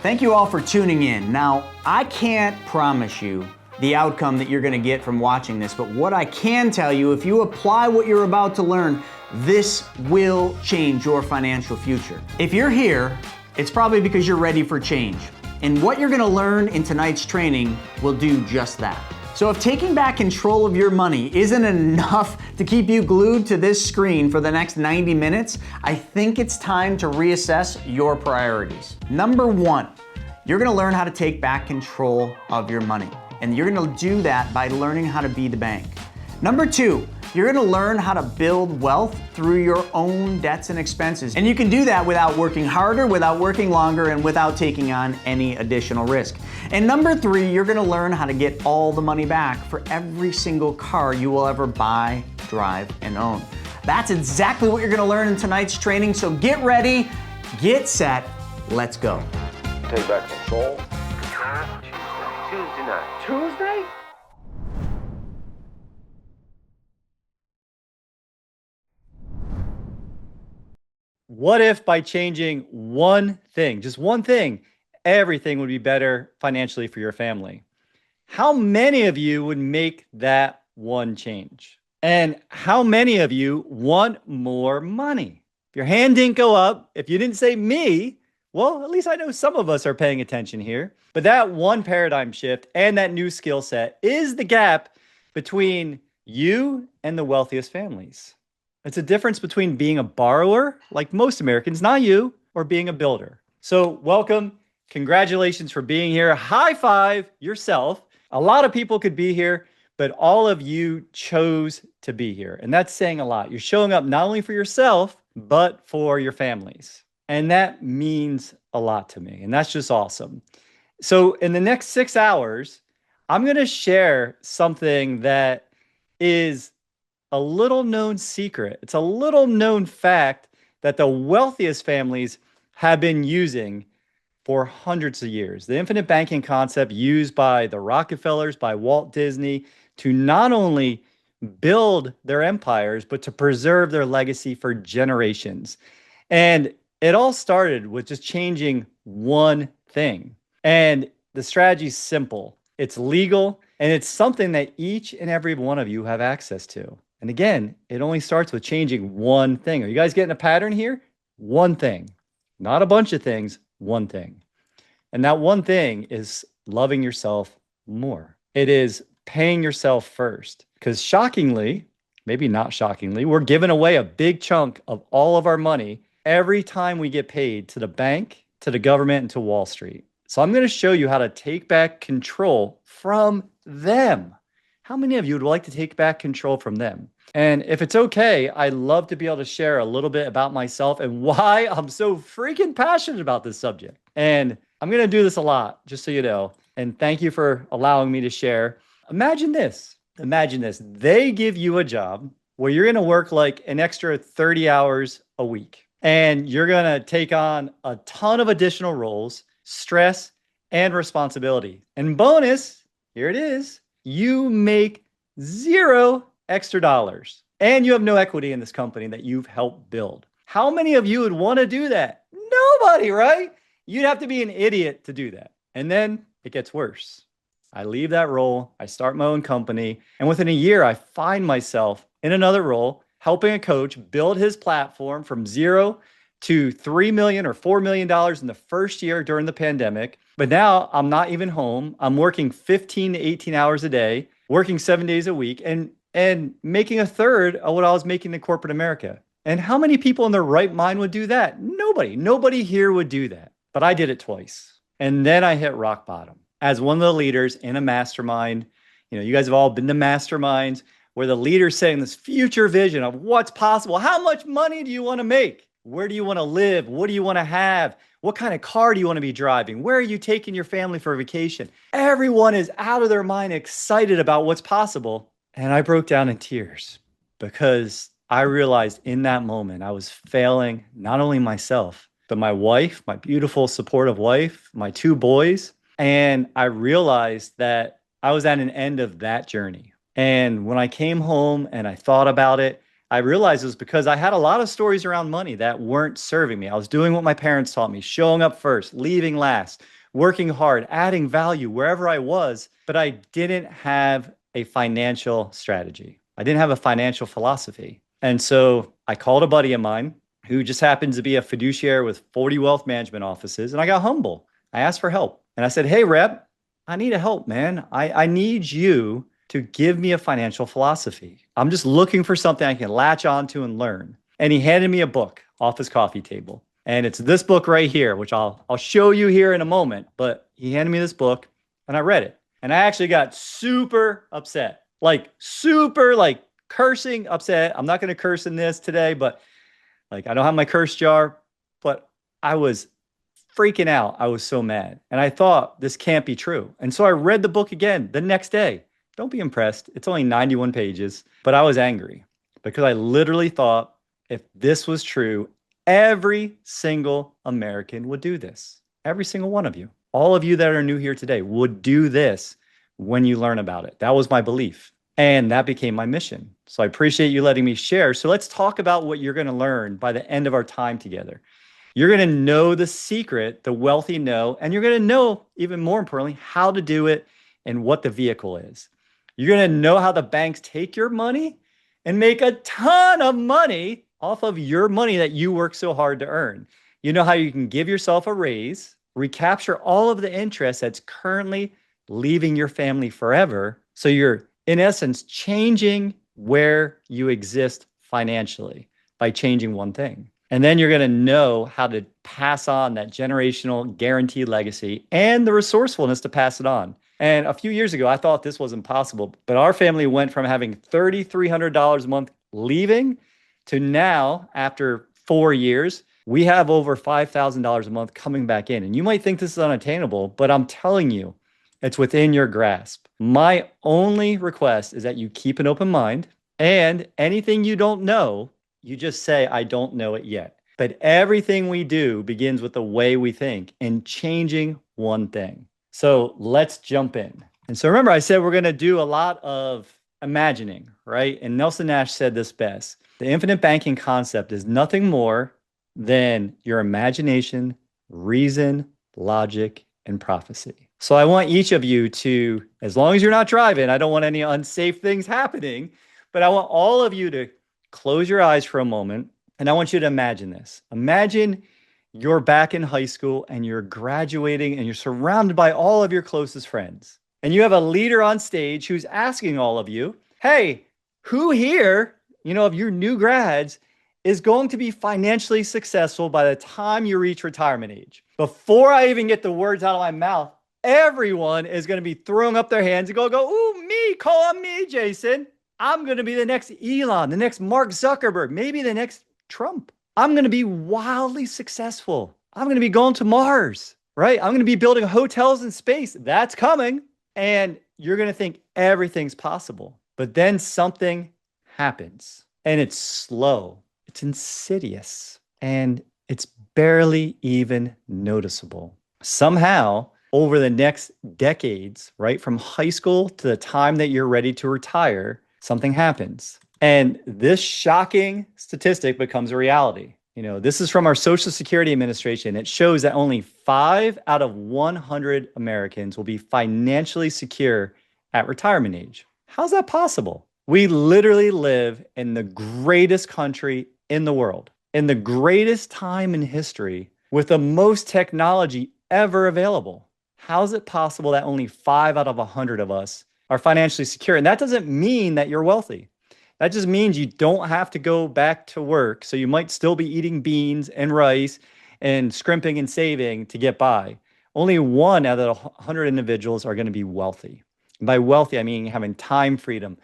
Thank you all for tuning in. Now, I can't promise you the outcome that you're gonna get from watching this, but what I can tell you, if you apply what you're about to learn, this will change your financial future. If you're here, it's probably because you're ready for change. And what you're gonna learn in tonight's training will do just that. So if taking back control of your money isn't enough to keep you glued to this screen for the next 90 minutes, I think it's time to reassess your priorities. Number one, you're gonna learn how to take back control of your money. And you're gonna do that by learning how to be the bank. Number two, you're gonna learn how to build wealth through your own debts and expenses. And you can do that without working harder, without working longer, and without taking on any additional risk. And number three, you're gonna learn how to get all the money back for every single car you will ever buy, drive, and own. That's exactly what you're gonna learn in tonight's training, so get ready, get set, let's go. Take back control. Tuesday night. Tuesday? What if by changing one thing, just one thing, everything would be better financially for your family? How many of you would make that one change? And how many of you want more money? If your hand didn't go up, if you didn't say me, well, at least I know some of us are paying attention here. But that one paradigm shift and that new skill set is the gap between you and the wealthiest families. It's a difference between being a borrower, like most Americans, not you, or being a builder. So welcome. Congratulations for being here. High five yourself. A lot of people could be here, but all of you chose to be here. And that's saying a lot. You're showing up not only for yourself, but for your families. And that means a lot to me. And that's just awesome. So in the next 6 hours, I'm going to share something that is a little known secret. It's a little known fact that the wealthiest families have been using for hundreds of years. The infinite banking concept used by the Rockefellers, by Walt Disney, to not only build their empires, but to preserve their legacy for generations. And it all started with just changing one thing. And the strategy is simple. It's legal, and it's something that each and every one of you have access to. And again, it only starts with changing one thing. Are you guys getting a pattern here? One thing, not a bunch of things, one thing. And that one thing is loving yourself more. It is paying yourself first. Because shockingly, maybe not shockingly, we're giving away a big chunk of all of our money every time we get paid to the bank, to the government, and to Wall Street. So I'm going to show you how to take back control from them. How many of you would like to take back control from them? And if it's okay, I'd love to be able to share a little bit about myself and why I'm so freaking passionate about this subject. And I'm going to do this a lot, just so you know. And thank you for allowing me to share. Imagine this. Imagine this. They give you a job where you're going to work like an extra 30 hours a week. And you're going to take on a ton of additional roles, stress, and responsibility. And bonus, here it is. You make $0 extra dollars and you have no equity in this company that you've helped build. How many of you would want to do that? Nobody, right? You'd have to be an idiot to do that. And then it gets worse. I leave that role. I start my own company. And within a year, I find myself in another role, helping a coach build his platform from 0 to $3 million or $4 million in the first year during the pandemic. But now I'm not even home. I'm working 15 to 18 hours a day, working 7 days a week, and making a third of what I was making in corporate America. And how many people in their right mind would do that? Nobody here would do that. But I did it twice. And then I hit rock bottom as one of the leaders in a mastermind. You know, you guys have all been to masterminds where the leader's saying this future vision of what's possible. How much money do you want to make? Where do you want to live? What do you want to have? What kind of car do you want to be driving? Where are you taking your family for vacation? Everyone is out of their mind excited about what's possible. And I broke down in tears because I realized in that moment I was failing not only myself, but my wife, my beautiful, supportive wife, my 2 boys. And I realized that I was at an end of that journey. And when I came home and I thought about it, I realized it was because I had a lot of stories around money that weren't serving me. I was doing what my parents taught me, showing up first, leaving last, working hard, adding value wherever I was, but I didn't have a financial strategy. I didn't have a financial philosophy. And so I called a buddy of mine who just happens to be a fiduciary with 40 wealth management offices, and I got humble. I asked for help. And I said, hey, Rep, I need a help, man. I need you to give me a financial philosophy. I'm just looking for something I can latch onto and learn. And he handed me a book off his coffee table. And it's this book right here, which I'll show you here in a moment. But he handed me this book and I read it. And I actually got super upset, super cursing upset. I'm not going to curse in this today, but I don't have my curse jar, but I was freaking out. I was so mad. And I thought this can't be true. And so I read the book again the next day. Don't be impressed. It's only 91 pages, but I was angry because I literally thought if this was true, every single American would do this. Every single one of you. All of you that are new here today would do this when you learn about it. That was my belief. And that became my mission. So I appreciate you letting me share. So let's talk about what you're going to learn by the end of our time together. You're going to know the secret, the wealthy know, and you're going to know, even more importantly, how to do it and what the vehicle is. You're going to know how the banks take your money and make a ton of money off of your money that you work so hard to earn. You know how you can give yourself a raise, recapture all of the interest that's currently leaving your family forever. So you're, in essence, changing where you exist financially by changing one thing. And then you're going to know how to pass on that generational guaranteed legacy and the resourcefulness to pass it on. And a few years ago, I thought this was impossible, but our family went from having $3,300 a month leaving to now, after 4 years, we have over $5,000 a month coming back in. And you might think this is unattainable, but I'm telling you, it's within your grasp. My only request is that you keep an open mind, and anything you don't know, you just say, I don't know it yet. But everything we do begins with the way we think and changing one thing. So let's jump in. And so remember, I said we're going to do a lot of imagining, right? And Nelson Nash said this best. The infinite banking concept is nothing more than your imagination, reason, logic, and prophecy. So I want each of you to, as long as you're not driving, I don't want any unsafe things happening, but I want all of you to close your eyes for a moment. And I want you to imagine this. Imagine you're back in high school and you're graduating and you're surrounded by all of your closest friends. And you have a leader on stage who's asking all of you, hey, who here, of your new grads is going to be financially successful by the time you reach retirement age? Before I even get the words out of my mouth, everyone is going to be throwing up their hands and go, ooh, me, call on me, Jason. I'm going to be the next Elon, the next Mark Zuckerberg, maybe the next Trump. I'm going to be wildly successful. I'm going to be going to Mars, right? I'm going to be building hotels in space. That's coming. And you're going to think everything's possible. But then something happens and it's slow. It's insidious and it's barely even noticeable. Somehow over the next decades, right, from high school to the time that you're ready to retire, something happens. And this shocking statistic becomes a reality. This is from our Social Security Administration. It shows that only 5 out of 100 Americans will be financially secure at retirement age. How's that possible? We literally live in the greatest country in the world, in the greatest time in history, with the most technology ever available. How is it possible that only 5 out of 100 of us are financially secure? And that doesn't mean that you're wealthy. That just means you don't have to go back to work. So you might still be eating beans and rice and scrimping and saving to get by. Only 1 out of 100 individuals are going to be wealthy. And by wealthy, I mean having time freedom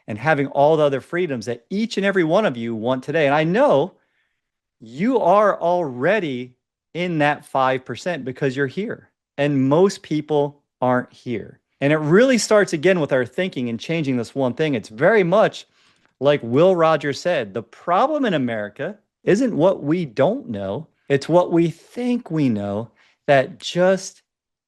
and having all the other freedoms that each and every one of you want today. And I know you are already in that 5% because you're here. And most people aren't here. And it really starts again with our thinking and changing this one thing. It's very much like Will Rogers said, the problem in America isn't what we don't know. It's what we think we know that just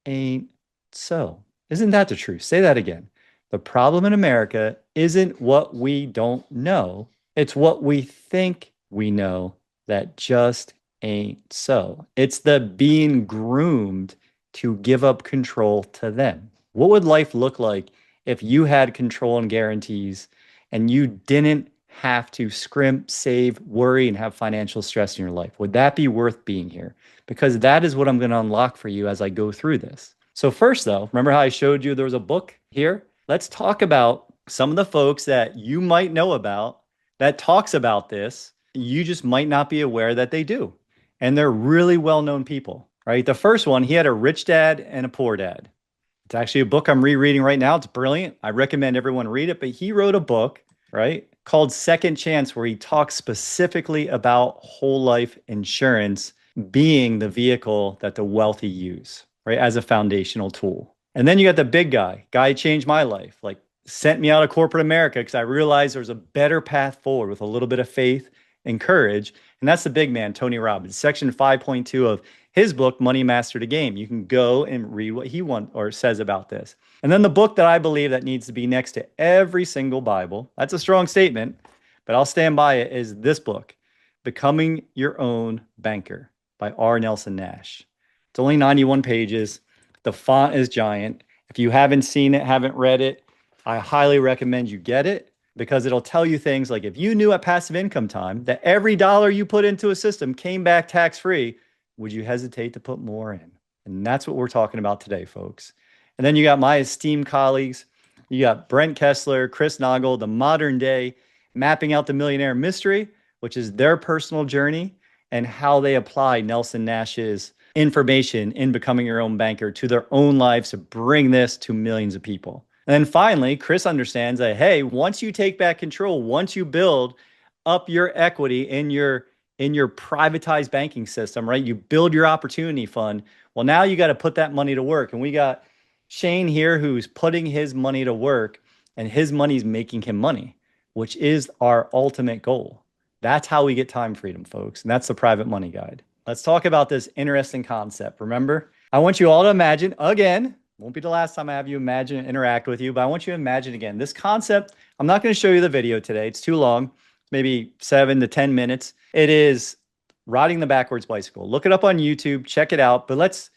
ain't so. Isn't that the truth? Say that again. The problem in America isn't what we don't know. It's what we think we know that just ain't so. It's the being groomed to give up control to them. What would life look like if you had control and guarantees and you didn't have to scrimp, save, worry, and have financial stress in your life? Would that be worth being here? Because that is what I'm going to unlock for you as I go through this. So first though, remember how I showed you there was a book here? Let's talk about some of the folks that you might know about that talks about this. You just might not be aware that they do. And they're really well-known people, right? The first one, he had a rich dad and a poor dad. It's actually a book I'm rereading right now. It's brilliant. I recommend everyone read it, but he wrote a book, right, called Second Chance, where he talks specifically about whole life insurance being the vehicle that the wealthy use, right, as a foundational tool. And then you got the big guy changed my life, like sent me out of corporate America because I realized there's a better path forward with a little bit of faith and courage. And that's the big man, Tony Robbins. Section 5.2 of his book, Money Master the Game. You can go and read what he says about this. And then the book that I believe that needs to be next to every single Bible, that's a strong statement, but I'll stand by it, is this book, Becoming Your Own Banker by R. Nelson Nash. It's only 91 pages. The font is giant. If you haven't seen it, haven't read it, I highly recommend you get it, because it'll tell you things like, if you knew at passive income time that every dollar you put into a system came back tax-free, would you hesitate to put more in? And that's what we're talking about today, folks. And then you got my esteemed colleagues. You got Brent Kessler, Chris Naugle, the modern day mapping out the millionaire mystery, which is their personal journey and how they apply Nelson Nash's information in Becoming Your Own Banker to their own lives to bring this to millions of people. And then finally, Chris understands that, hey, once you take back control, once you build up your equity in your privatized banking system, right? You build your opportunity fund. Well, now you got to put that money to work. And we got Shane here who's putting his money to work, and his money's making him money, which is our ultimate goal. That's how we get time freedom, folks. And that's the Private Money Guide. Let's talk about this interesting concept. Remember, I want you all to imagine, again, won't be the last time I have you imagine and interact with you, but I want you to imagine again, this concept. I'm not going to show you the video today. It's too long, maybe 7 to 10 minutes. It is riding the backwards bicycle. Look it up on YouTube, check it out. But let's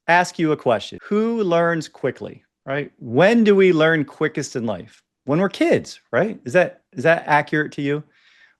ask you a question. Who learns quickly, right? When do we learn quickest in life? When we're kids, right? Is that accurate to you?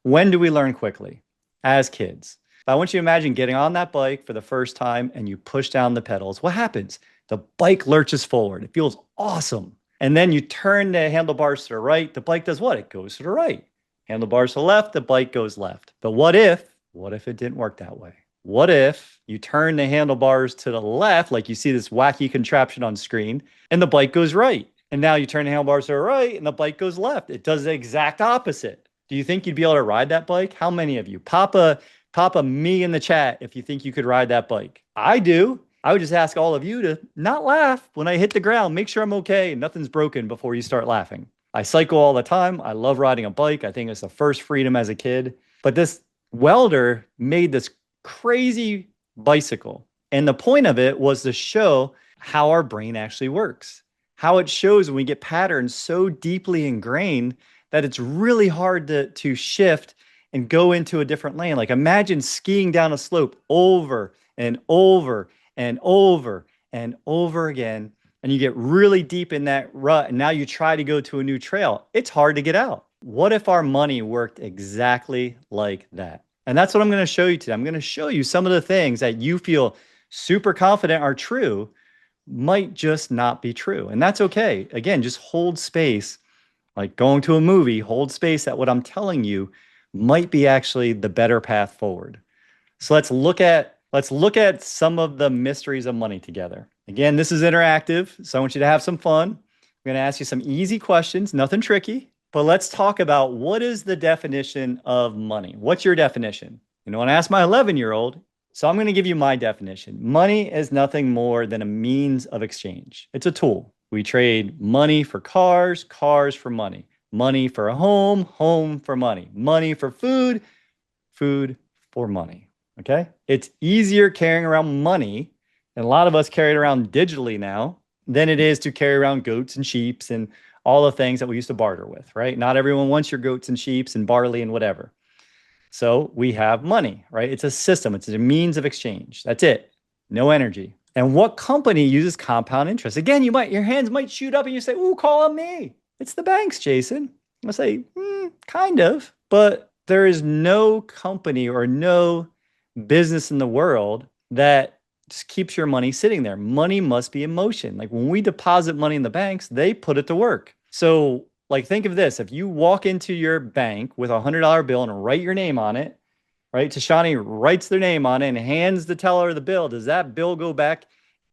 When do we learn quickly? As kids. But I want you to imagine getting on that bike for the first time and you push down the pedals. What happens? The bike lurches forward. It feels awesome. And then you turn the handlebars to the right. The bike does what? It goes to the right. Handlebars to the left, the bike goes left. But what if it didn't work that way? What if you turn the handlebars to the left, like you see this wacky contraption on screen, and the bike goes right? And now you turn the handlebars to the right and the bike goes left. It does the exact opposite. Do you think you'd be able to ride that bike? How many of you? Pop a me in the chat if you think you could ride that bike. I do. I would just ask all of you to not laugh when I hit the ground. Make sure I'm okay and nothing's broken before you start laughing. I cycle all the time. I love riding a bike. I think it's the first freedom as a kid. But this welder made this crazy bicycle. And the point of it was to show how our brain actually works. How it shows when we get patterns so deeply ingrained that it's really hard to shift and go into a different lane. Like imagine skiing down a slope over and over and over and over again, and you get really deep in that rut, and now you try to go to a new trail. It's hard to get out. What if our money worked exactly like that? And that's what I'm going to show you today. I'm going to show you some of the things that you feel super confident are true might just not be true. And that's okay. Again, just hold space, like going to a movie, hold space that what I'm telling you might be actually the better path forward. So let's look at some of the mysteries of money together. Again, this is interactive, so I want you to have some fun. I'm going to ask you some easy questions, nothing tricky, but let's talk about what is the definition of money? What's your definition? You know, when I asked my 11-year-old, so I'm going to give you my definition. Money is nothing more than a means of exchange. It's a tool. We trade money for cars, cars for money. Money for a home, home for money. Money for food, food for money. Okay? It's easier carrying around money, and a lot of us carry it around digitally now, than it is to carry around goats and sheep and all the things that we used to barter with, right? Not everyone wants your goats and sheeps and barley and whatever. So we have money, right? It's a system. It's a means of exchange. That's it. No energy. And what company uses compound interest? Again, your hands might shoot up and you say, "Ooh, call on me." It's the banks, Jason. I'll say, kind of, but there is no company or no business in the world that just keeps your money sitting there. Money must be in motion. Like when we deposit money in the banks, they put it to work. So like think of this. If you walk into your bank with a $100 bill and write your name on it, right? Tashani writes their name on it and hands the teller the bill. Does that bill go back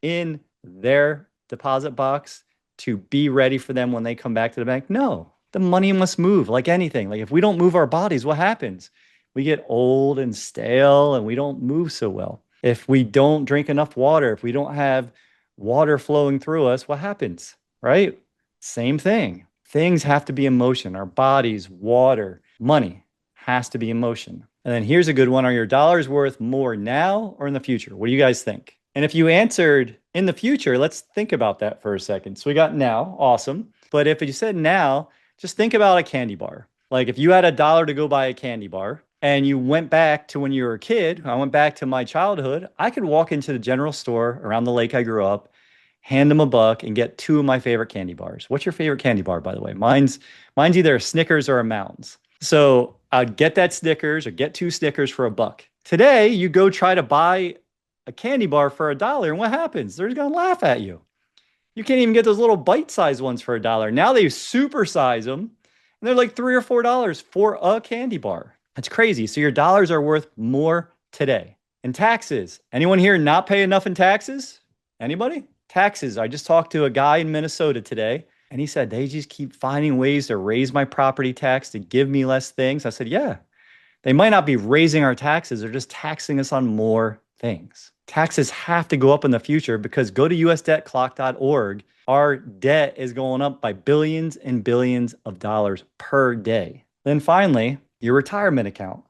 in their deposit box to be ready for them when they come back to the bank? No, the money must move like anything. Like if we don't move our bodies, what happens? We get old and stale and we don't move so well. If we don't drink enough water, if we don't have water flowing through us, what happens, right? Same thing. Things have to be in motion. Our bodies, water, money has to be in motion. And then here's a good one. Are your dollars worth more now or in the future? What do you guys think? And if you answered in the future, let's think about that for a second. So we got now, awesome. But if you said now, just think about a candy bar. Like if you had $1 to go buy a candy bar and you went back to when you were a kid, I went back to my childhood, I could walk into the general store around the lake I grew up, hand them $1 and get 2 of my favorite candy bars. What's your favorite candy bar, by the way? Mine's either a Snickers or a Mounds. So I'd get that Snickers or get 2 Snickers for $1. Today, you go try to buy a candy bar for $1, and what happens? They're going to laugh at you. You can't even get those little bite-sized ones for $1. Now they supersize them, and they're like $3 or $4 for a candy bar. That's crazy. So your dollars are worth more today. And taxes. Anyone here not pay enough in taxes? Anybody? Taxes. I just talked to a guy in Minnesota today, and he said, they just keep finding ways to raise my property tax to give me less things. I said, yeah, they might not be raising our taxes. They're just taxing us on more things. Taxes have to go up in the future because go to usdebtclock.org. Our debt is going up by billions and billions of dollars per day. Then finally, your retirement account.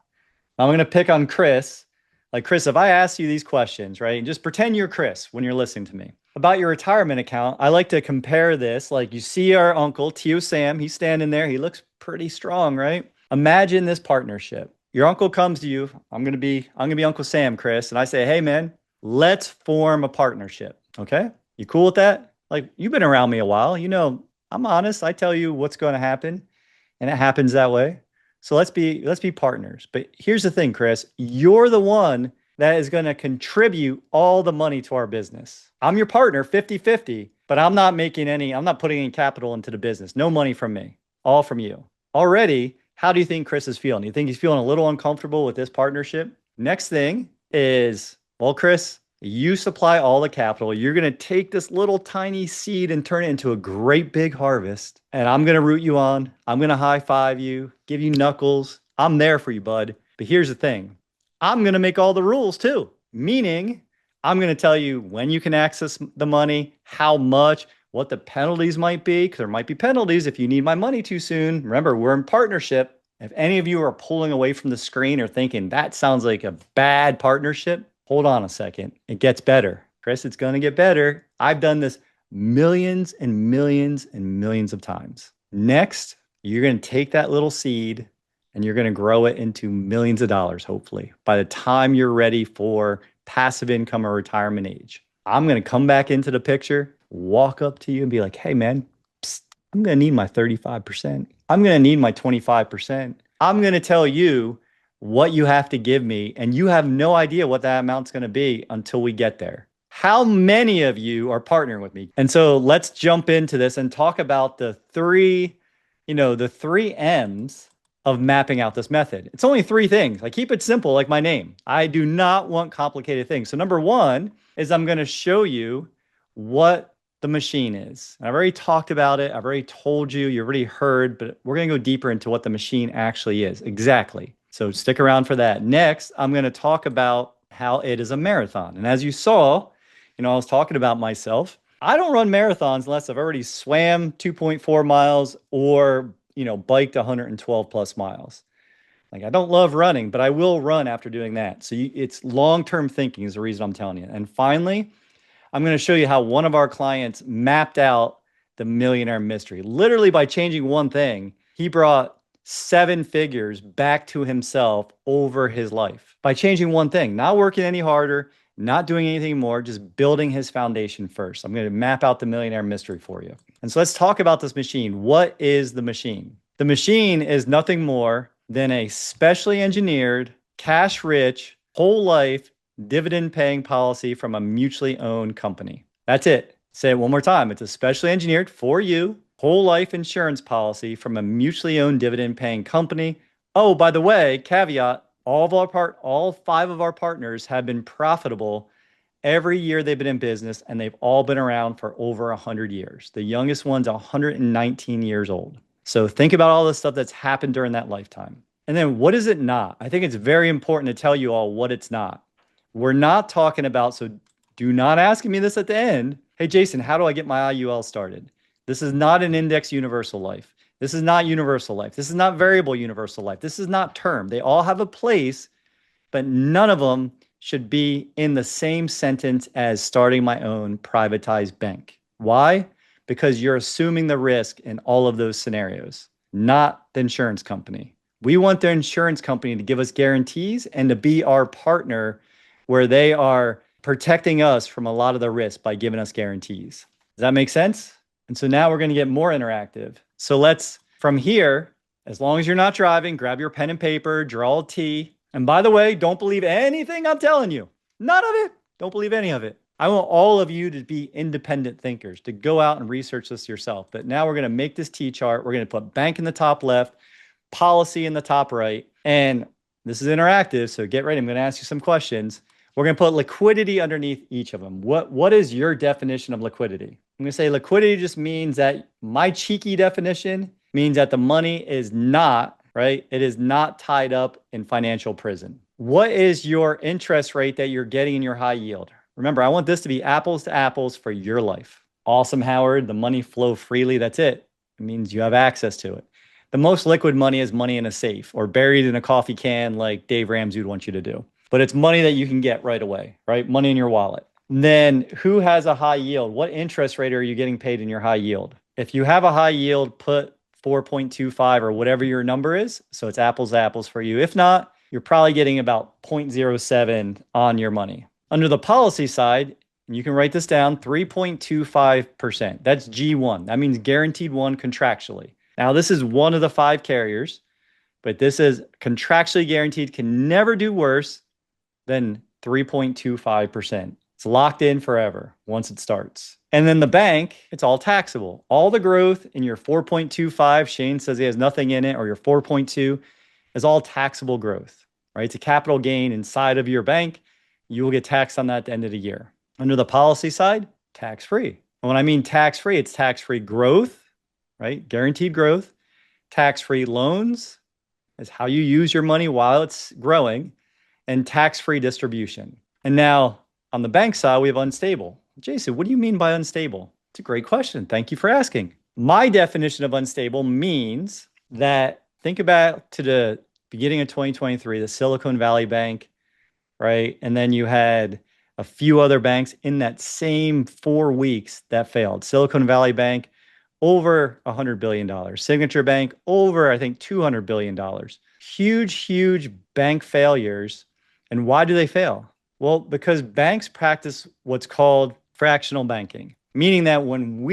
I'm going to pick on Chris. Like, Chris, if I ask you these questions, right, and just pretend you're Chris when you're listening to me about your retirement account, I like to compare this. Like you see our uncle, Tio Sam, he's standing there. He looks pretty strong, right? Imagine this partnership. Your uncle comes to you. I'm going to be Uncle Sam, Chris. And I say, hey, man, let's form a partnership. Okay. You cool with that? Like you've been around me a while. You know, I'm honest. I tell you what's going to happen and it happens that way. So let's be partners. But here's the thing, Chris, you're the one that is going to contribute all the money to our business. I'm your partner 50-50, but I'm not putting any capital into the business. No money from me, all from you. Already, how do you think Chris is feeling? You think he's feeling a little uncomfortable with this partnership? Next thing is, well, Chris, you supply all the capital. You're going to take this little tiny seed and turn it into a great big harvest. And I'm going to root you on. I'm going to high five you, give you knuckles. I'm there for you, bud. But here's the thing. I'm going to make all the rules too. Meaning I'm going to tell you when you can access the money, how much, what the penalties might be, because there might be penalties if you need my money too soon. Remember, we're in partnership. If any of you are pulling away from the screen or thinking that sounds like a bad partnership, hold on a second. It gets better. Chris, it's going to get better. I've done this millions and millions and millions of times. Next, you're going to take that little seed and you're going to grow it into millions of dollars, hopefully, by the time you're ready for passive income or retirement age. I'm going to come back into the picture, walk up to you and be like, hey, man, psst, I'm going to need my 35%. I'm going to need my 25%. I'm going to tell you what you have to give me, and you have no idea what that amount's going to be until we get there. How many of you are partnering with me? And so let's jump into this and talk about the three M's of mapping out this method. It's only 3 things. I keep it simple, like my name. I do not want complicated things. So number 1 is I'm going to show you what the machine is. And I've already talked about it. I've already told you, you've already heard, but we're going to go deeper into what the machine actually is. Exactly. So stick around for that. Next, I'm going to talk about how it is a marathon. And as you saw, I was talking about myself. I don't run marathons unless I've already swam 2.4 miles or, biked 112 plus miles. Like I don't love running, but I will run after doing that. So it's long-term thinking is the reason I'm telling you. And finally, I'm going to show you how one of our clients mapped out the Millionaire Mystery. Literally by changing one thing, he brought 7 figures back to himself over his life. By changing one thing, not working any harder, not doing anything more, just building his foundation first. I'm going to map out the Millionaire Mystery for you. And so let's talk about this machine. What is the machine? The machine is nothing more than a specially engineered, cash-rich, whole life dividend-paying policy from a mutually owned company. That's it. Say it one more time. It's a specially engineered for you, whole life insurance policy from a mutually owned dividend-paying company. Oh, by the way, caveat, all 5 of our partners have been profitable every year they've been in business, and they've all been around for over 100 years. The youngest one's 119 years old. So think about all the stuff that's happened during that lifetime. And then what is it not? I think it's very important to tell you all what it's not. We're not talking about, so do not ask me this at the end. Hey, Jason, how do I get my IUL started? This is not an index universal life. This is not universal life. This is not variable universal life. This is not term. They all have a place, but none of them should be in the same sentence as starting my own privatized bank. Why? Because you're assuming the risk in all of those scenarios, not the insurance company. We want the insurance company to give us guarantees and to be our partner where they are protecting us from a lot of the risk by giving us guarantees. Does that make sense? And so now we're going to get more interactive. So let's, from here, as long as you're not driving, grab your pen and paper, draw a T. And by the way, don't believe anything I'm telling you. None of it. Don't believe any of it. I want all of you to be independent thinkers, to go out and research this yourself. But now we're going to make this T chart. We're going to put bank in the top left, policy in the top right. And this is interactive, so get ready. I'm going to ask you some questions. We're going to put liquidity underneath each of them. What is your definition of liquidity? I'm going to say liquidity just means that my cheeky definition means that the money is not, right? It is not tied up in financial prison. What is your interest rate that you're getting in your high yield? Remember, I want this to be apples to apples for your life. Awesome, Howard. The money flow freely. That's it. It means you have access to it. The most liquid money is money in a safe or buried in a coffee can like Dave Ramsey would want you to do. But it's money that you can get right away, right? Money in your wallet. Then who has a high yield? What interest rate are you getting paid in your high yield? If you have a high yield, put 4.25 or whatever your number is. So it's apples to apples for you. If not, you're probably getting about 0.07 on your money. Under the policy side, you can write this down, 3.25%. That's G1. That means guaranteed one contractually. Now, this is one of the 5 carriers, but this is contractually guaranteed, can never do worse than 3.25%. It's locked in forever once it starts. And then the bank, it's all taxable. All the growth in your 4.25, Shane says he has nothing in it, or your 4.2 is all taxable growth, right? It's a capital gain inside of your bank. You will get taxed on that at the end of the year. Under the policy side, tax-free. And when I mean tax-free, it's tax-free growth, right? Guaranteed growth. Tax-free loans is how you use your money while it's growing, and tax-free distribution. And now on the bank side, we have unstable. Jason, what do you mean by unstable? It's a great question. Thank you for asking. My definition of unstable means that, think about to the beginning of 2023, the Silicon Valley Bank, right? And then you had a few other banks in that same 4 weeks that failed. Silicon Valley Bank, over $100 billion. Signature Bank, over, I think, $200 billion. Huge bank failures. And why do they fail? Well, because banks practice what's called fractional banking, meaning that when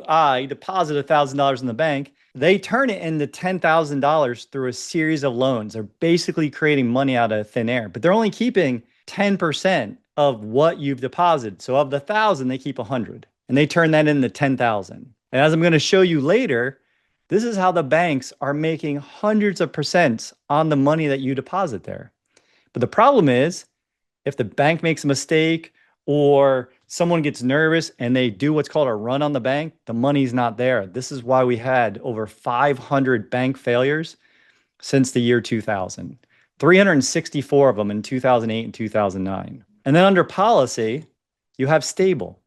I deposit $1,000 in the bank, they turn it into $10,000 through a series of loans. They're basically creating money out of thin air, but they're only keeping 10% of what you've deposited. So of the 1,000, they keep 100, and they turn that into 10,000. And as I'm going to show you later, this is how the banks are making hundreds of percents on the money that you deposit there. But the problem is, if the bank makes a mistake or someone gets nervous and they do what's called a run on the bank, the money's not there. This is why we had over 500 bank failures since the year 2000, 364 of them in 2008 and 2009. And then under policy, you have stable.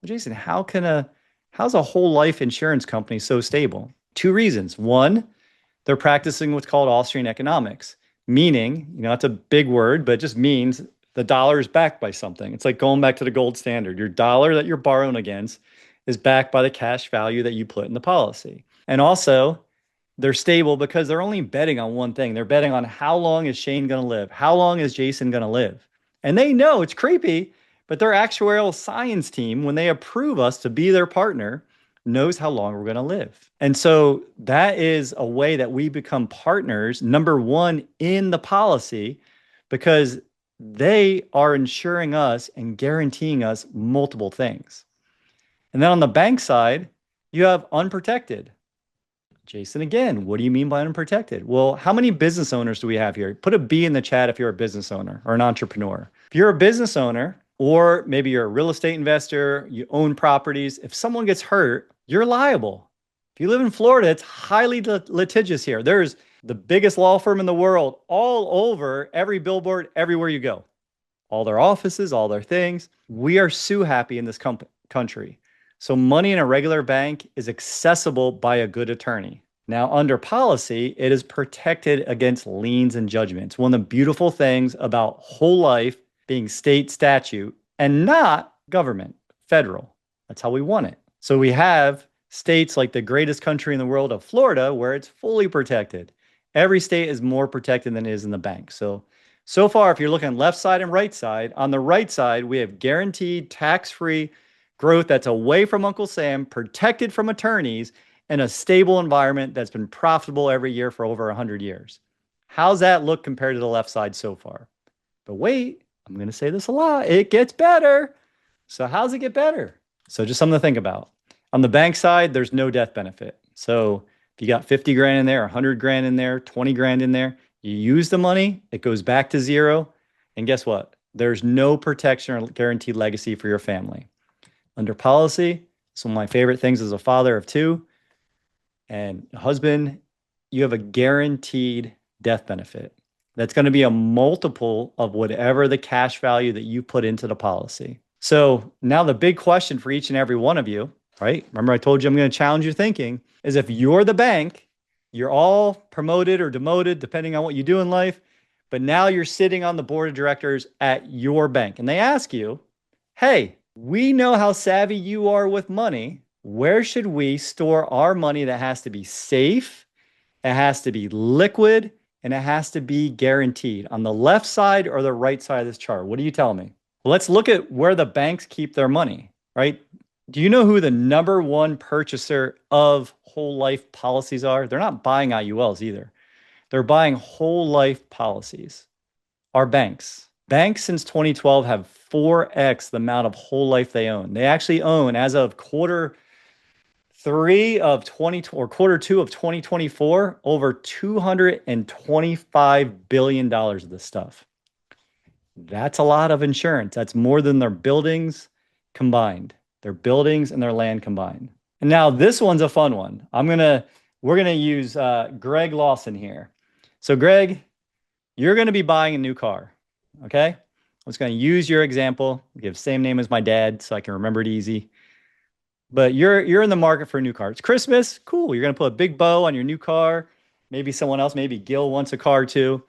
Well, Jason, how's a whole life insurance company so stable? 2 reasons. One, they're practicing what's called Austrian economics, meaning, that's a big word, but it just means the dollar is backed by something. It's like going back to the gold standard. Your dollar that you're borrowing against is backed by the cash value that you put in the policy. And also, they're stable because they're only betting on one thing. They're betting on how long is Shane going to live? How long is Jason going to live? And they know it's creepy, but their actuarial science team, when they approve us to be their partner, knows how long we're going to live. And so that is a way that we become partners, number one, in the policy, because they are insuring us and guaranteeing us multiple things. And then on the bank side, you have unprotected. Jason, again, what do you mean by unprotected? Well, how many business owners do we have here? Put a B in the chat if you're a business owner or an entrepreneur. If you're a business owner, or maybe you're a real estate investor, you own properties, if someone gets hurt, you're liable. If you live in Florida, it's highly litigious here. There's the biggest law firm in the world all over every billboard, everywhere you go. All their offices, all their things. We are sue happy in this country. So money in a regular bank is accessible by a good attorney. Now, under policy, it is protected against liens and judgments. One of the beautiful things about whole life being state statute and not government, federal. That's how we want it. So we have states like the greatest country in the world of Florida, where it's fully protected. Every state is more protected than it is in the bank. So far, if you're looking left side and right side, on the right side, we have guaranteed tax-free growth that's away from Uncle Sam, protected from attorneys, and a stable environment that's been profitable every year for over 100 years. How's that look compared to the left side so far? But wait, I'm going to say this a lot. It gets better. So how's it get better? So just something to think about. On the bank side, there's no death benefit. So if you got 50 grand in there, 100 grand in there, 20 grand in there, you use the money, it goes back to zero. And guess what? There's no protection or guaranteed legacy for your family. Under policy, some of my favorite things as a father of two and a husband, you have a guaranteed death benefit. That's going to be a multiple of whatever the cash value that you put into the policy. So now the big question for each and every one of you, right? Remember I told you I'm going to challenge your thinking, is if you're the bank, you're all promoted or demoted depending on what you do in life, but now you're sitting on the board of directors at your bank and they ask you, hey, we know how savvy you are with money. Where should we store our money that has to be safe, it has to be liquid, and it has to be guaranteed? On the left side or the right side of this chart? What do you tell me? Well, let's look at where the banks keep their money, right? Do you know who the number one purchaser of whole life policies are? They're not buying IULs either. They're buying whole life policies. Our banks. Banks since 2012 have 4x the amount of whole life they own. They actually own, as of quarter two of 2024, over $225 billion of this stuff. That's a lot of insurance. That's more than their buildings combined. Their buildings and their land combined. And now this one's a fun one. We're gonna use Greg Lawson here. So Greg, you're gonna be buying a new car. Okay, I'm just going to use your example, give same name as my dad so I can remember it easy. But you're in the market for a new car. It's Christmas, cool. You're going to put a big bow on your new car. Maybe someone else, maybe Gil wants a car too.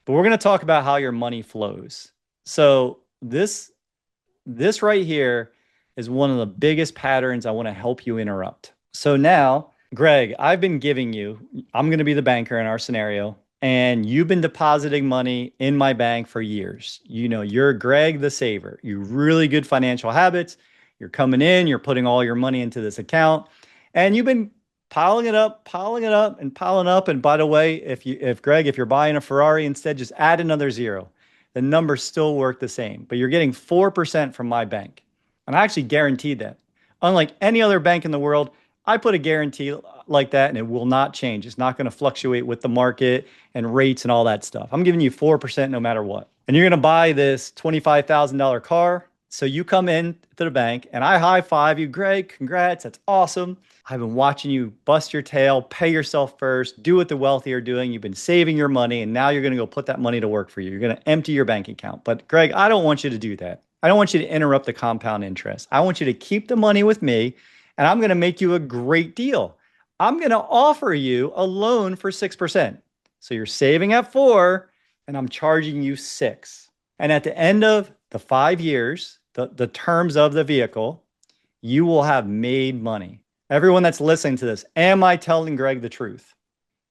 But we're going to talk about how your money flows. So this right here is one of the biggest patterns I want to help you interrupt. So now, Greg, I'm going to be the banker in our scenario. And you've been depositing money in my bank for years. You know, you're Greg the saver. You really good financial habits. You're coming in, you're putting all your money into this account, and you've been piling it up. And by the way, if Greg, if you're buying a Ferrari instead, just add another zero. The numbers still work the same, but you're getting 4% from my bank. And I actually guaranteed that. Unlike any other bank in the world, I put a guarantee like that and it will not change. It's not going to fluctuate with the market and rates and all that stuff. I'm giving you 4% no matter what. And you're going to buy this $25,000 car. So you come in to the bank and I high five you. Greg, congrats. That's awesome. I've been watching you bust your tail, pay yourself first, do what the wealthy are doing. You've been saving your money and now you're going to go put that money to work for you. You're going to empty your bank account. But Greg, I don't want you to do that. I don't want you to interrupt the compound interest. I want you to keep the money with me and I'm going to make you a great deal. I'm going to offer you a loan for 6%. So you're saving at 4 and I'm charging you 6. And at the end of the 5 years, the terms of the vehicle, you will have made money. Everyone that's listening to this, am I telling Greg the truth?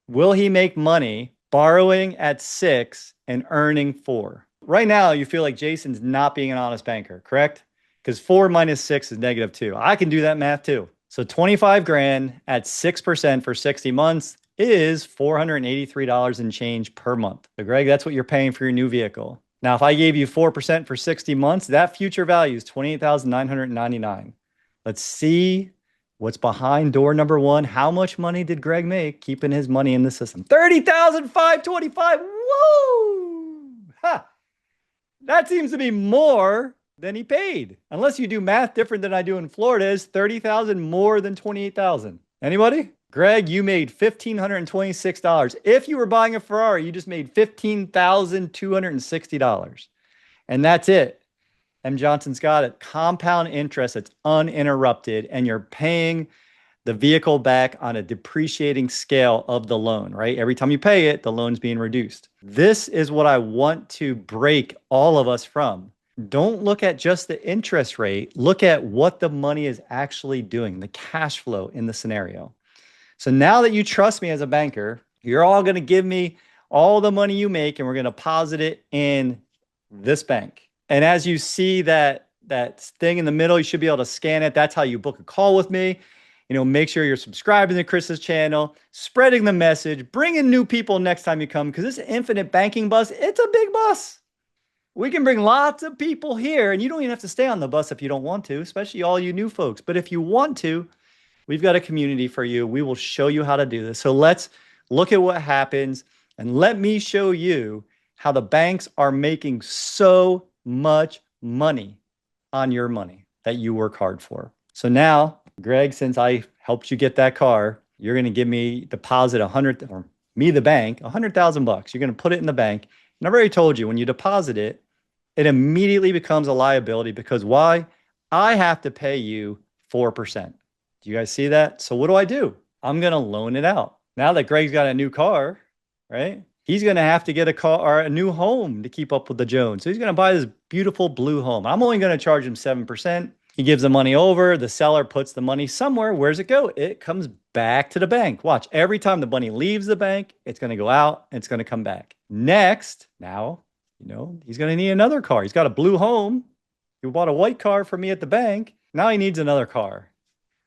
Will he make money borrowing at 6 and earning 4? Right now, you feel like Jason's not being an honest banker, correct? Because 4 minus 6 is -2. I can do that math too. So 25 grand at 6% for 60 months is $483 and change per month. So Greg, that's what you're paying for your new vehicle. Now, if I gave you 4% for 60 months, that future value is $28,999. Let's see what's behind door number 1. How much money did Greg make keeping his money in the system? $30,525. Woo! Ha! That seems to be more than he paid. Unless you do math different than I do in Florida, is $30,000 more than $28,000? Anybody? Greg, you made $1,526. If you were buying a Ferrari, you just made $15,260. And that's it. M. Johnson's got it. Compound interest, it's uninterrupted, and you're paying the vehicle back on a depreciating scale of the loan, right? Every time you pay it, the loan's being reduced. This is what I want to break all of us from. Don't look at just the interest rate. Look at what the money is actually doing, the cash flow in the scenario. So now that you trust me as a banker, you're all going to give me all the money you make and we're going to deposit it in this bank. And as you see that thing in the middle, you should be able to scan it. That's how you book a call with me. Make sure you're subscribing to Chris's channel, spreading the message, bringing new people next time you come, because this infinite banking bus, it's a big bus. We can bring lots of people here, and you don't even have to stay on the bus if you don't want to, especially all you new folks. But if you want to, we've got a community for you. We will show you how to do this. So let's look at what happens, and let me show you how the banks are making so much money on your money that you work hard for. So now, Greg, since I helped you get that car, you're going to give me deposit or me, the bank, $100,000. You're going to put it in the bank. And I've already told you, when you deposit it, it immediately becomes a liability because why? I have to pay you 4%. Do you guys see that? So what do? I'm going to loan it out. Now that Greg's got a new car, right? He's going to have to get a car or a new home to keep up with the Jones. So he's going to buy this beautiful blue home. I'm only going to charge him 7%. He gives the money over. The seller puts the money somewhere. Where does it go? It comes back to the bank. Watch. Every time the money leaves the bank, it's going to go out and it's going to come back. Next, now, he's going to need another car. He's got a blue home. He bought a white car for me at the bank. Now he needs another car.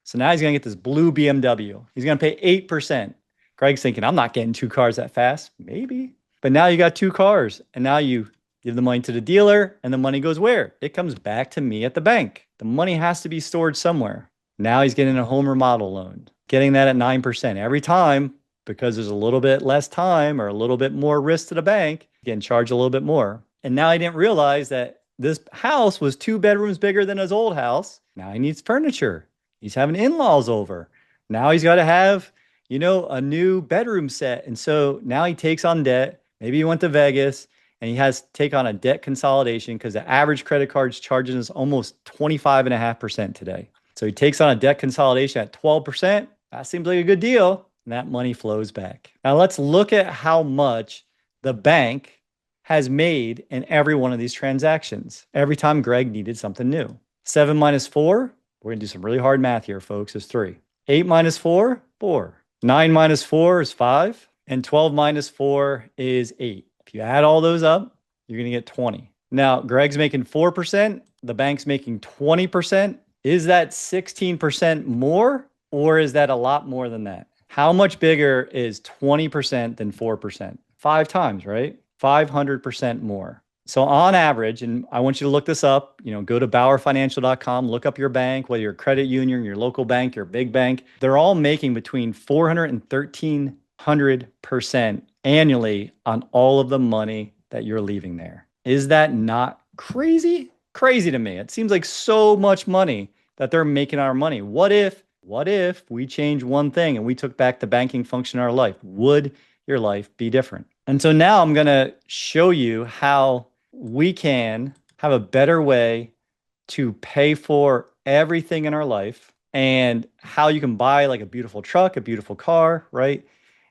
So now he's going to get this blue BMW. He's going to pay 8%. Greg's thinking, I'm not getting 2 cars that fast. Maybe. But now you got 2 cars. And now you give the money to the dealer. And the money goes where? It comes back to me at the bank. The money has to be stored somewhere. Now he's getting a home remodel loan. Getting that at 9%. Every time, because there's a little bit less time or a little bit more risk to the bank, getting charged a little bit more. And now he didn't realize that this house was 2 bedrooms bigger than his old house. Now he needs furniture. He's having in-laws over. Now he's got to have, a new bedroom set. And so now he takes on debt. Maybe he went to Vegas and he has to take on a debt consolidation because the average credit card's charging us almost 25.5% today. So he takes on a debt consolidation at 12%. That seems like a good deal. And that money flows back. Now let's look at how much the bank has made in every one of these transactions. Every time Greg needed something new. 7 minus 4, we're going to do some really hard math here, folks, is 3. 8 minus 4, 4. 9 minus 4 is 5. And 12 minus 4 is 8. If you add all those up, you're going to get 20. Now, Greg's making 4%. The bank's making 20%. Is that 16% more, or is that a lot more than that? How much bigger is 20% than 4%? 5 times, right? 500% more. So on average, and I want you to look this up, go to BauerFinancial.com, look up your bank, whether you're a credit union, your local bank, your big bank, they're all making between 400 and 1,300% annually on all of the money that you're leaving there. Is that not crazy? Crazy to me. It seems like so much money that they're making our money. What if we change one thing and we took back the banking function in our life? Would your life be different? And so now I'm going to show you how we can have a better way to pay for everything in our life and how you can buy like a beautiful truck, a beautiful car, right?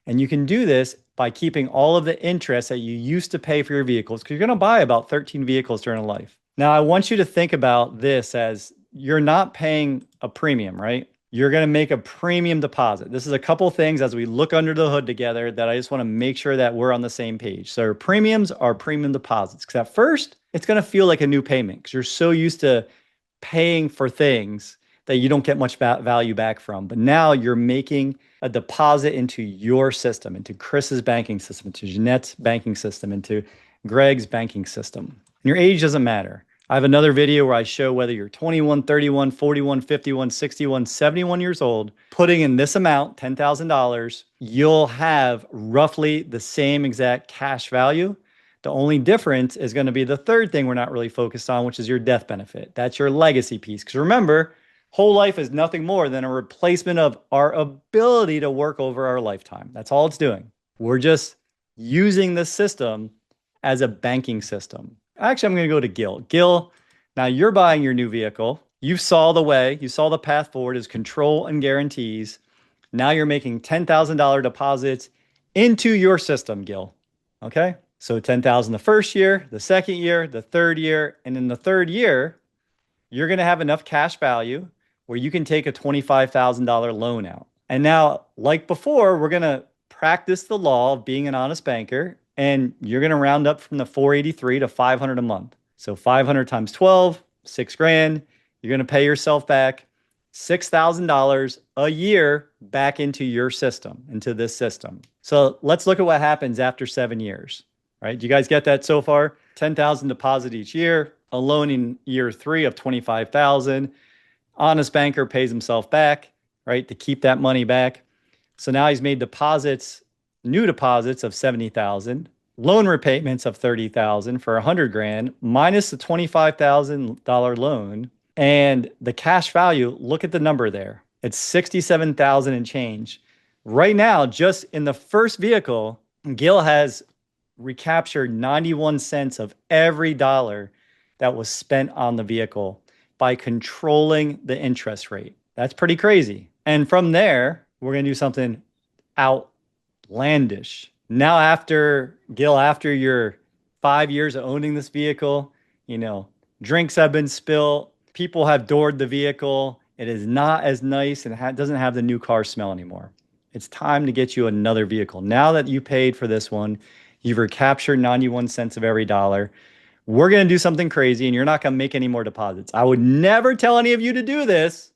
And you can do this by keeping all of the interest that you used to pay for your vehicles, because you're going to buy about 13 vehicles during a life. Now, I want you to think about this as you're not paying a premium, right? You're going to make a premium deposit. This is a couple things as we look under the hood together that I just want to make sure that we're on the same page. So premiums are premium deposits, because at first it's going to feel like a new payment because you're so used to paying for things that you don't get much value back from. But now you're making a deposit into your system, into Chris's banking system, into Jeanette's banking system, into Greg's banking system. And your age doesn't matter. I have another video where I show whether you're 21, 31, 41, 51, 61, 71 years old, putting in this amount, $10,000, you'll have roughly the same exact cash value. The only difference is going to be the third thing we're not really focused on, which is your death benefit. That's your legacy piece. Because remember, whole life is nothing more than a replacement of our ability to work over our lifetime. That's all it's doing. We're just using the system as a banking system. Actually, I'm going to go to Gil. Gil, now you're buying your new vehicle. You saw the way, you saw the path forward is control and guarantees. Now you're making $10,000 deposits into your system, Gil. Okay? So $10,000 the first year, the second year, the third year, and in the third year, you're going to have enough cash value where you can take a $25,000 loan out. And now, like before, we're going to practice the law of being an honest banker, and you're going to round up from the 483 to 500 a month. So 500 times 12, $6,000. You're going to pay yourself back $6,000 a year back into your system, into this system. So let's look at what happens after 7 years, right? Do you guys get that so far? 10,000 deposit each year, a loan in year 3 of 25,000. Honest banker pays himself back, right, to keep that money back. So now he's made deposits, new deposits of 70,000, loan repayments of 30,000 for $100,000 minus the $25,000 loan. And the cash value, look at the number there. It's 67,000 and change. Right now, just in the first vehicle, Gil has recaptured 91 cents of every dollar that was spent on the vehicle by controlling the interest rate. That's pretty crazy. And from there, we're going to do something outlandish. Now, after Gil, after your 5 years of owning this vehicle, drinks have been spilled. People have doored the vehicle. It is not as nice and doesn't have the new car smell anymore. It's time to get you another vehicle. Now that you paid for this one, you've recaptured 91 cents of every dollar. We're going to do something crazy, and you're not going to make any more deposits. I would never tell any of you to do this,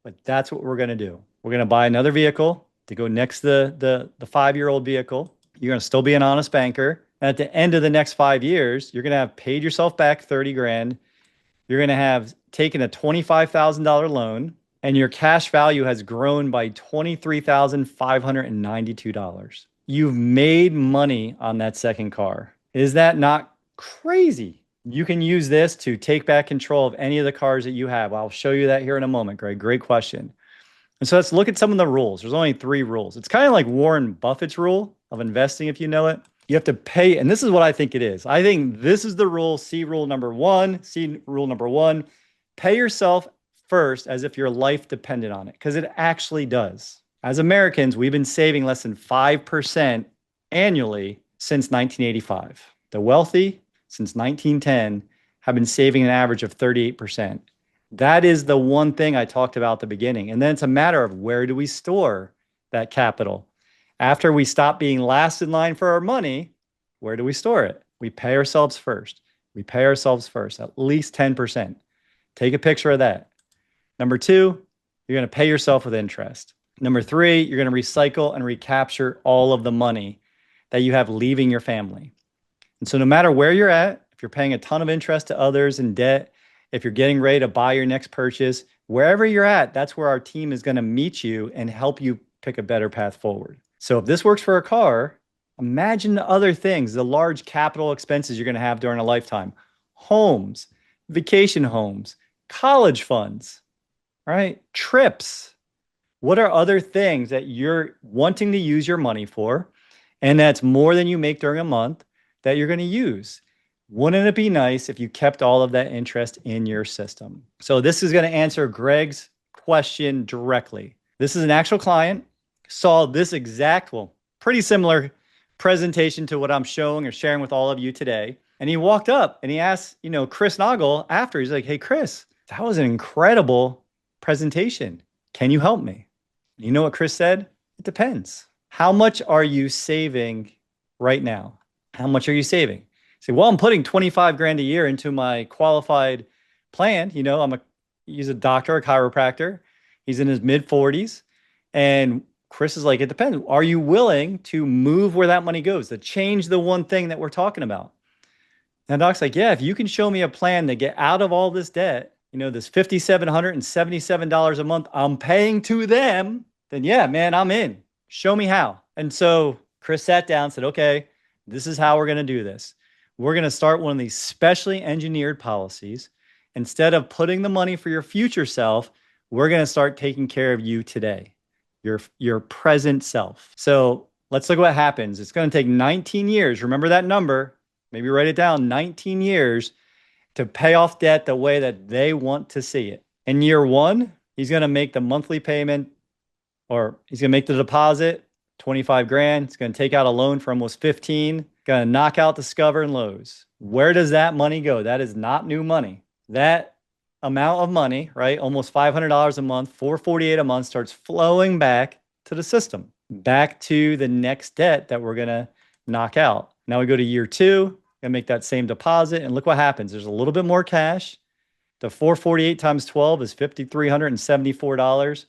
but that's what we're going to do. We're going to buy another vehicle to go next to the 5-year-old vehicle. You're going to still be an honest banker. And at the end of the next 5 years, you're going to have paid yourself back $30,000. You're going to have taken a $25,000 loan, and your cash value has grown by $23,592. You've made money on that second car. Is that not crazy? You can use this to take back control of any of the cars that you have. I'll show you that here in a moment, Greg. Great question. And so let's look at some of the rules. There's only 3 rules. It's kind of like Warren Buffett's rule of investing, if you know it. You have to pay, and this is what I think it is. I think this is the rule, C rule number 1. C rule number 1, pay yourself first as if your life depended on it, because it actually does. As Americans, we've been saving less than 5% annually since 1985. The wealthy, since 1910, have been saving an average of 38%. That is the one thing I talked about at the beginning. And then it's a matter of where do we store that capital? After we stop being last in line for our money, where do we store it? We pay ourselves first. We pay ourselves first, at least 10%. Take a picture of that. Number 2, you're going to pay yourself with interest. Number 3, you're going to recycle and recapture all of the money that you have leaving your family. And so no matter where you're at, if you're paying a ton of interest to others in debt, if you're getting ready to buy your next purchase, wherever you're at, that's where our team is going to meet you and help you pick a better path forward. So if this works for a car, imagine the other things, the large capital expenses you're going to have during a lifetime. Homes, vacation homes, college funds, right? Trips. What are other things that you're wanting to use your money for, and that's more than you make during a month, that you're going to use? Wouldn't it be nice if you kept all of that interest in your system? So this is going to answer Greg's question directly. This is an actual client, saw this exact, pretty similar presentation to what I'm showing or sharing with all of you today. And he walked up and he asked, Chris Naugle after, he's like, hey, Chris, that was an incredible presentation. Can you help me? You know what Chris said? It depends. How much are you saving right now? How much are you saving? Say, well, I'm putting 25 grand a year into my qualified plan. You know, he's a doctor, a chiropractor. He's in his mid 40s. And Chris is like, it depends. Are you willing to move where that money goes, to change the one thing that we're talking about? And Doc's like, yeah, if you can show me a plan to get out of all this debt, you know, this $5,777 a month I'm paying to them, then yeah, man, I'm in. Show me how. And so Chris sat down and said, okay, this is how we're going to do this. We're going to start one of these specially engineered policies. Instead of putting the money for your future self, we're going to start taking care of you today, your present self. So let's look at what happens. It's going to take 19 years. Remember that number. Maybe write it down, 19 years to pay off debt the way that they want to see it. In year one, he's going to make the monthly payment, or he's going to make the deposit, 25 grand. He's going to take out a loan for almost 15, going to knock out Discover and Lowe's. Where does that money go? That is not new money. That amount of money, right? Almost $500 a month, $448 a month, starts flowing back to the system, back to the next debt that we're going to knock out. Now we go to year two, gonna make that same deposit, and look what happens. There's a little bit more cash. The 448 times 12 is $5,374.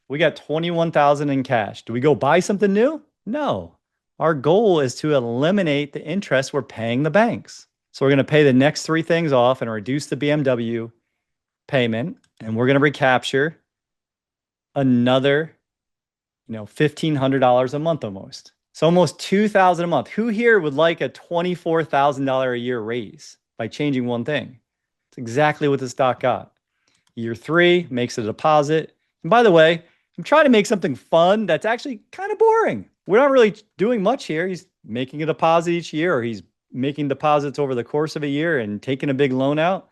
We got $21,000 in cash. Do we go buy something new? No. Our goal is to eliminate the interest we're paying the banks. So we're gonna pay the next three things off and reduce the BMW payment, and we're gonna recapture another, $1,500 a month almost. So almost $2,000 a month. Who here would like a $24,000 a year raise by changing one thing? It's exactly what this doc got. Year three, makes a deposit. And by the way, I'm trying to make something fun that's actually kind of boring. We're not really doing much here. He's making a deposit each year, or he's making deposits over the course of a year and taking a big loan out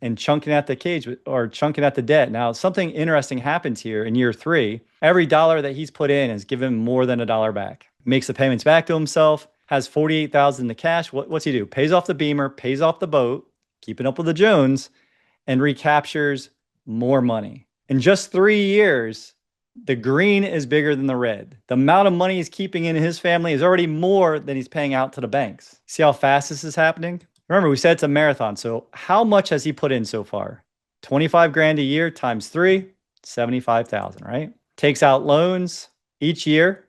and chunking at the cage or chunking at the debt. Now, something interesting happens here in year three. Every dollar that he's put in has given more than $1 back. Makes the payments back to himself, has $48,000 in the cash. What's he do? Pays off the Beamer, pays off the boat, keeping up with the Jones, and recaptures more money. In just 3 years, the green is bigger than the red. The amount of money he's keeping in his family is already more than he's paying out to the banks. See how fast this is happening? Remember, we said it's a marathon. So how much has he put in so far? 25 grand a year times 3, 75,000, right? Takes out loans each year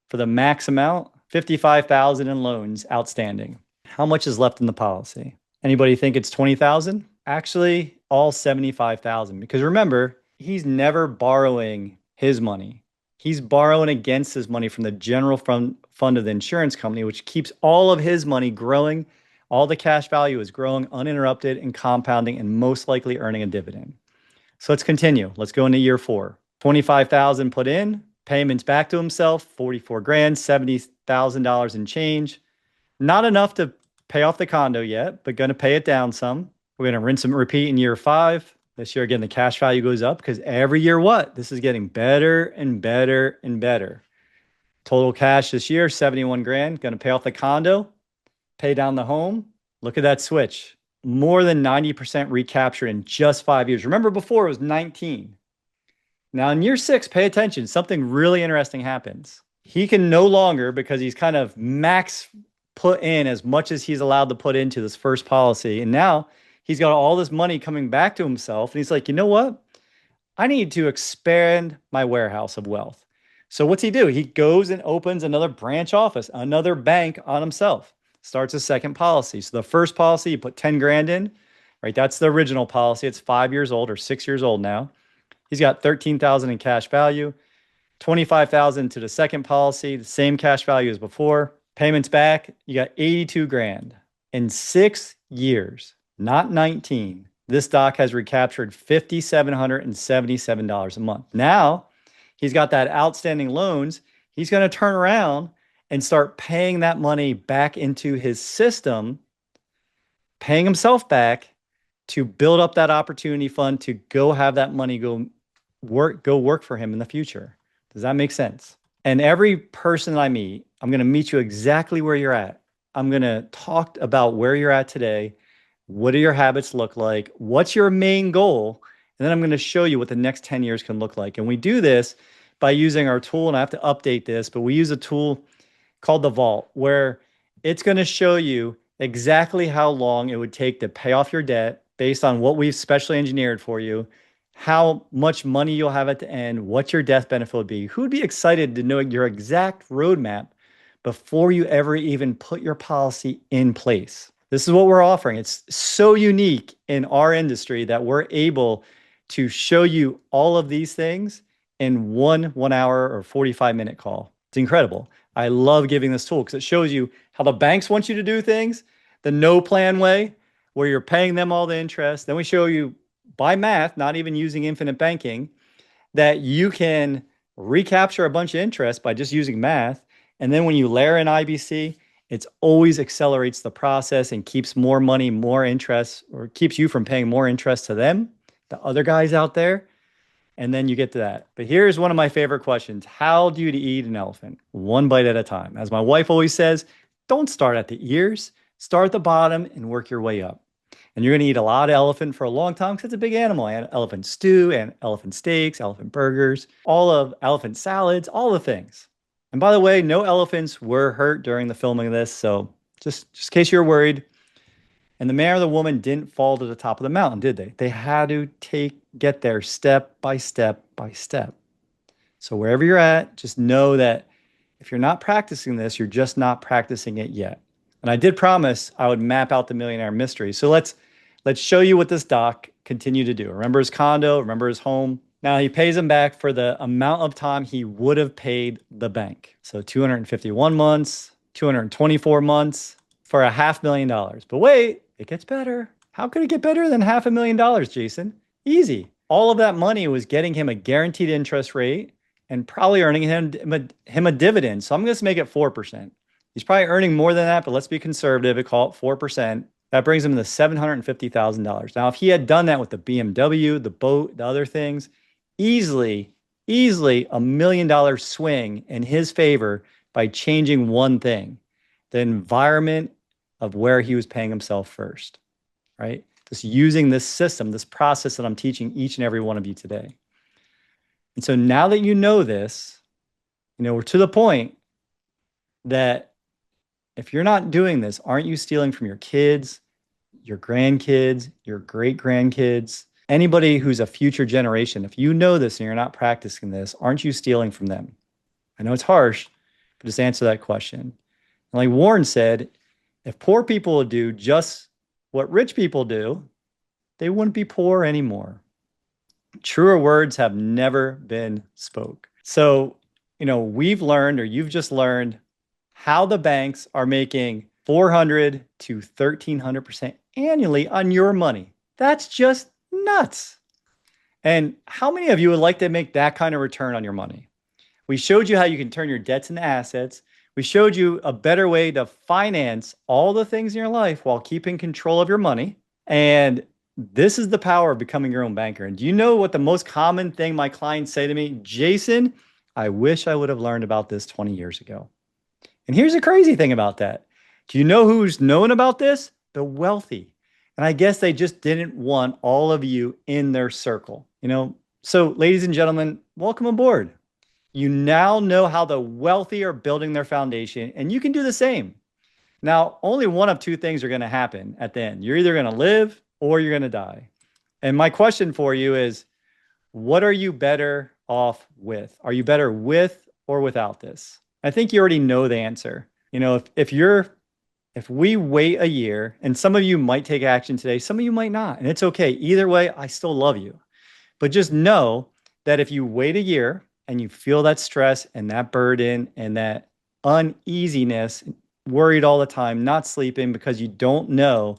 for the max amount, 55,000 in loans outstanding. How much is left in the policy? Anybody think it's 20,000? Actually, all 75,000. Because remember, he's never borrowing his money. He's borrowing against his money from the general fund of the insurance company, which keeps all of his money growing. All the cash value is growing uninterrupted and compounding and most likely earning a dividend. So let's continue. Let's go into year four. 25,000 put in, payments back to himself, 44 grand, $70,000 in change. Not enough to pay off the condo yet, but going to pay it down some. We're going to rinse and repeat in year five. This year, again, the cash value goes up because every year this is getting better and better and better. Total cash this year, 71 grand. Going to pay off the condo, pay down the home. Look at that switch. More than 90% recaptured in just 5 years. Remember before it was 19. Now in year six, pay attention. Something really interesting happens. He can no longer, because he's kind of max put in as much as he's allowed to put into this first policy. And now he's got all this money coming back to himself. And he's like, you know what? I need to expand my warehouse of wealth. So what's he do? He goes and opens another branch office, another bank on himself, starts a second policy. So the first policy, you put 10 grand in, right? That's the original policy. It's 5 years old or 6 years old now. He's got 13,000 in cash value, 25,000 to the second policy, the same cash value as before. Payments back, you got 82 grand. In 6 years, not 19, this doc has recaptured $5,777 a month. Now, he's got that outstanding loans. He's going to turn around and start paying that money back into his system, paying himself back to build up that opportunity fund to go have that money go work for him in the future. Does that make sense? And every person that I meet, I'm going to meet you exactly where you're at. I'm going to talk about where you're at today. What do your habits look like? What's your main goal? And then I'm going to show you what the next 10 years can look like. And we do this by using our tool, and I have to update this, but we use a tool called the Vault, where it's going to show you exactly how long it would take to pay off your debt based on what we've specially engineered for you, how much money you'll have at the end, what your death benefit would be. Who would be excited to know your exact roadmap before you ever even put your policy in place? This is what we're offering. It's so unique in our industry that we're able to show you all of these things in one hour or 45-minute call. It's incredible. I love giving this tool because it shows you how the banks want you to do things, the no plan way, where you're paying them all the interest. Then we show you by math, not even using infinite banking, that you can recapture a bunch of interest by just using math. And then when you layer in IBC, it always accelerates the process and keeps more money, more interest, or keeps you from paying more interest to them, the other guys out there. And then you get to that. But here's one of my favorite questions. How do you eat an elephant? One bite at a time. As my wife always says, don't start at the ears, start at the bottom and work your way up. And you're going to eat a lot of elephant for a long time because it's a big animal. And elephant stew and elephant steaks, elephant burgers, all of elephant salads, all the things. And by the way, no elephants were hurt during the filming of this. So just in case you're worried. And the man or the woman didn't fall to the top of the mountain, did they? They had to get there step by step by step. So wherever you're at, just know that if you're not practicing this, you're just not practicing it yet. And I did promise I would map out the millionaire mystery. So let's show you what this doc continued to do. Remember his condo, remember his home. Now he pays him back for the amount of time he would have paid the bank. So 251 months, 224 months for $500,000. But wait, it gets better. How could it get better than $500,000, Jason? Easy. All of that money was getting him a guaranteed interest rate and probably earning him a dividend. So I'm going to make it 4%. He's probably earning more than that, but let's be conservative and call it 4%. That brings him to $750,000. Now, if he had done that with the BMW, the boat, the other things, easily $1 million swing in his favor by changing one thing, the environment of where he was paying himself first, right? Just using this system, this process that I'm teaching each and every one of you today. And so now that you know this, we're to the point that if you're not doing this, aren't you stealing from your kids, your grandkids, your great-grandkids, anybody who's a future generation? If you know this and you're not practicing this, aren't you stealing from them? I know it's harsh, but just answer that question. And like Warren said, if poor people would do just what rich people do, they wouldn't be poor anymore. Truer words have never been spoke. So, we've learned, or you've just learned, how the banks are making 400 to 1,300% annually on your money. That's just nuts. And how many of you would like to make that kind of return on your money? We showed you how you can turn your debts into assets. We showed you a better way to finance all the things in your life while keeping control of your money. And this is the power of becoming your own banker. And do you know what the most common thing my clients say to me? Jason, I wish I would have learned about this 20 years ago. And here's the crazy thing about that. Do you know who's known about this? The wealthy. And I guess they just didn't want all of you in their circle. So ladies and gentlemen, welcome aboard. You now know how the wealthy are building their foundation, and you can do the same. Now, only one of two things are going to happen at the end. You're either going to live or you're going to die. And my question for you is, what are you better off with? Are you better with or without this? I think you already know the answer. If we wait a year, and some of you might take action today, some of you might not, and it's okay. Either way, I still love you. But just know that if you wait a year and you feel that stress and that burden and that uneasiness, worried all the time, not sleeping because you don't know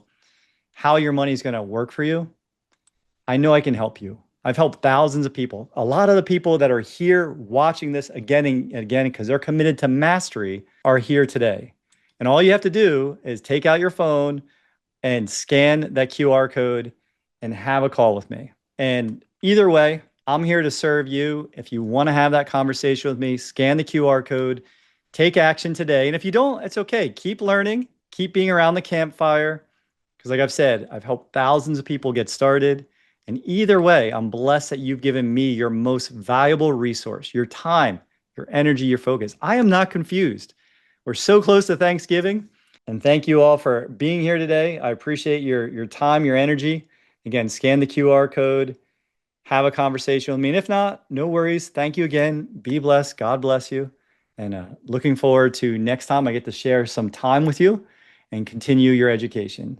how your money is going to work for you, I know I can help you. I've helped thousands of people. A lot of the people that are here watching this again and again because they're committed to mastery are here today. And all you have to do is take out your phone and scan that QR code and have a call with me. And either way, I'm here to serve you. If you want to have that conversation with me, scan the QR code, take action today. And if you don't, it's okay. Keep learning, keep being around the campfire, Because like I've said, I've helped thousands of people get started. And either way, I'm blessed that you've given me your most valuable resource, your time, your energy, your focus. I am not confused. We're so close to Thanksgiving. And thank you all for being here today. I appreciate your time, your energy. Again, scan the QR code, have a conversation with me. And if not, no worries. Thank you again. Be blessed. God bless you. And looking forward to next time I get to share some time with you and continue your education.